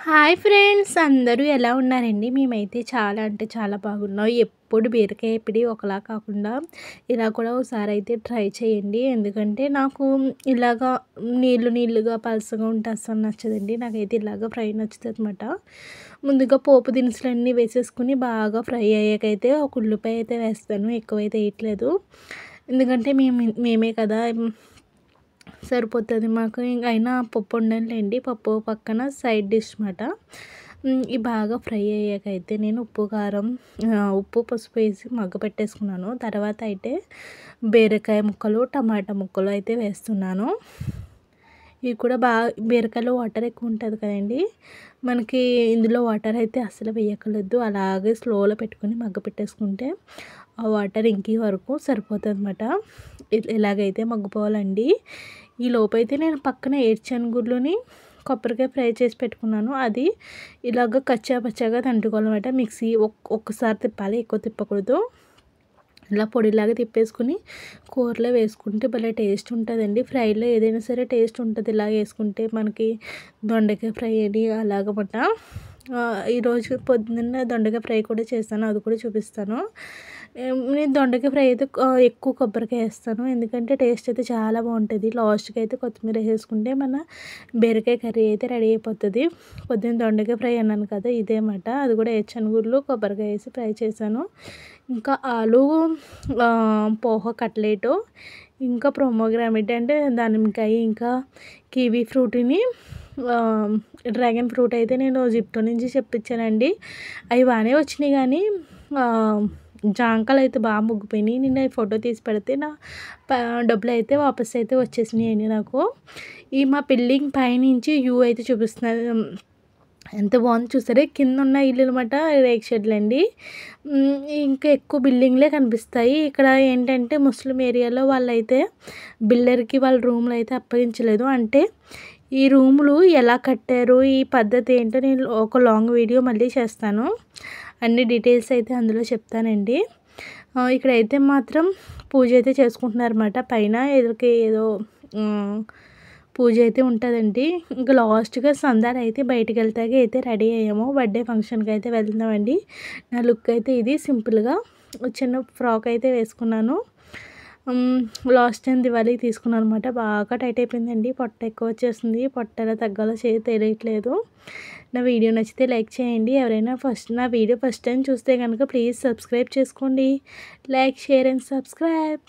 Hi friends, అందరూ ఎలా ఉన్నారండి? మేమైతే చాలా అంటే చాలా బాగున్నాం. ఎప్పుడు బీరకాయ ఎపిడి ఒకలా కాకుండా ఇలా కూడా ఒకసారి అయితే ట్రై చేయండి. ఎందుకంటే నాకు ఇలాగా నీళ్ళుగా పలసగా ఉంటే అస్సలు నచ్చదండి. నాకైతే ఇలాగ ఫ్రై నచ్చుతుందన్నమాట. ముందుగా పోపు దినుసులన్నీ వేసేసుకుని బాగా ఫ్రై అయ్యాకైతే ఒక ఉల్లిపాయ అయితే వేస్తాను. ఎక్కువైతే వేయట్లేదు. ఎందుకంటే మేమే కదా, సరిపోతుంది మాకు. ఇంక అయినా పప్పు వండానులేండి. పప్పు పక్కన సైడ్ డిష్ మాట. ఇవి బాగా ఫ్రై అయ్యాకైతే నేను ఉప్పు పసుపు వేసి మగ్గపెట్టేసుకున్నాను. తర్వాత అయితే బీరకాయ ముక్కలు టమాటా ముక్కలు అయితే వేస్తున్నాను. ఇవి కూడా బీరకాయలో వాటర్ ఎక్కువ ఉంటుంది కదండి, మనకి ఇందులో వాటర్ అయితే అస్సలు వేయక్కర్లేదు. అలాగే స్లోలో పెట్టుకొని మగ్గపెట్టేసుకుంటే ఆ వాటర్ ఇంకి వరకు సరిపోతుంది అనమాట. ఇలాగైతే మగ్గిపోవాలండి. ఈ లోపైతే నేను పక్కన ఏరుశనగుళ్ళని కొబ్బరికాయ ఫ్రై చేసి పెట్టుకున్నాను. అది ఇలాగ కచ్చా పచ్చాగా దంచుకోవాలన్నమాట. మిక్సీ ఒక్కసారి తిప్పాలి, ఎక్కువ తిప్పకూడదు. ఇలా పొడిలాగా తిప్పేసుకుని కూరలో వేసుకుంటే భలే టేస్ట్ ఉంటుందండి. ఫ్రైలో ఏదైనా సరే టేస్ట్ ఉంటుంది ఇలా వేసుకుంటే. మనకి దొండకాయ ఫ్రై అని అలాగమాట. ఈరోజు పొద్దున్న దొండకాయ ఫ్రై కూడా చేస్తాను, అది కూడా చూపిస్తాను. నేను దొండకాయ ఫ్రై అయితే ఎక్కువ కొబ్బరికాయ వేస్తాను, ఎందుకంటే టేస్ట్ అయితే చాలా బాగుంటుంది. లాస్ట్కి అయితే కొత్తిమీర వేసుకుంటే మన బీరకాయ కర్రీ అయితే రెడీ అయిపోతుంది. పొద్దున్న దొండకాయ ఫ్రై అన్నాను కదా, ఇదేమాట. అది కూడా ఏరుశనగగుళ్ళు కొబ్బరికాయ వేసి ఫ్రై చేశాను. ఇంకా ఆలు పోహ కట్లెటు, ఇంకా ప్రోమోగ్రానైట్ అంటే దానిమ్మకాయ, ఇంకా కివీ ఫ్రూట్ని డ్రాగన్ ఫ్రూట్ అయితే నేను జిప్టో నుంచి చెప్పించానండి. అవి బాగానే వచ్చినాయి, కానీ జాంకాయలు అయితే బాగా ముగ్గిపోయినాయి. నేను ఫోటో తీసి పెడితే నా డబ్బులు అయితే వాపస్ అయితే వచ్చేసినాయండి నాకు. ఈ మా బిల్డింగ్ పైనుంచి వ్యూ అయితే చూపిస్తున్నారు. ఎంత బాగుంది చూసారే. కింద ఉన్న ఇల్లు అనమాట రేక్ షెడ్లు అండి. ఇంకా ఎక్కువ బిల్డింగ్లే కనిపిస్తాయి. ఇక్కడ ఏంటంటే ముస్లిం ఏరియాలో వాళ్ళైతే బిల్డర్కి వాళ్ళ రూమ్లు అయితే అప్పగించలేదు. అంటే ఈ రూములు ఎలా కట్టారు, ఈ పద్ధతి ఏంటో నేను ఒక లాంగ్ వీడియో మళ్ళీ చేస్తాను. అన్ని డీటెయిల్స్ అయితే అందులో చెప్తానండి. ఇక్కడైతే మాత్రం పూజ అయితే చేసుకుంటున్నారన్నమాట. పైన ఎదురుకి ఏదో పూజ అయితే ఉంటుందండి. ఇంకా లాస్ట్గా సందాలు అయితే బయటికి వెళ్తాకే అయితే రెడీ అయ్యాము. బర్త్డే ఫంక్షన్కి అయితే వెళ్తున్నామండి. నా లుక్ అయితే ఇది సింపుల్గా చిన్న ఫ్రాక్ అయితే వేసుకున్నాను. లాస్ట్ టైం దివాళీకి తీసుకున్నాను అనమాట. బాగా టైట్ అయిపోయిందండి, పొట్ట ఎక్కువ వచ్చేస్తుంది. పొట్ట ఎలా తగ్గాలో తెలియట్లేదు. నా వీడియో నచ్చితే లైక్ చేయండి. ఎవరైనా నా వీడియో ఫస్ట్ టైం చూస్తే కనుక ప్లీజ్ సబ్స్క్రైబ్ చేసుకోండి. Like, share and subscribe.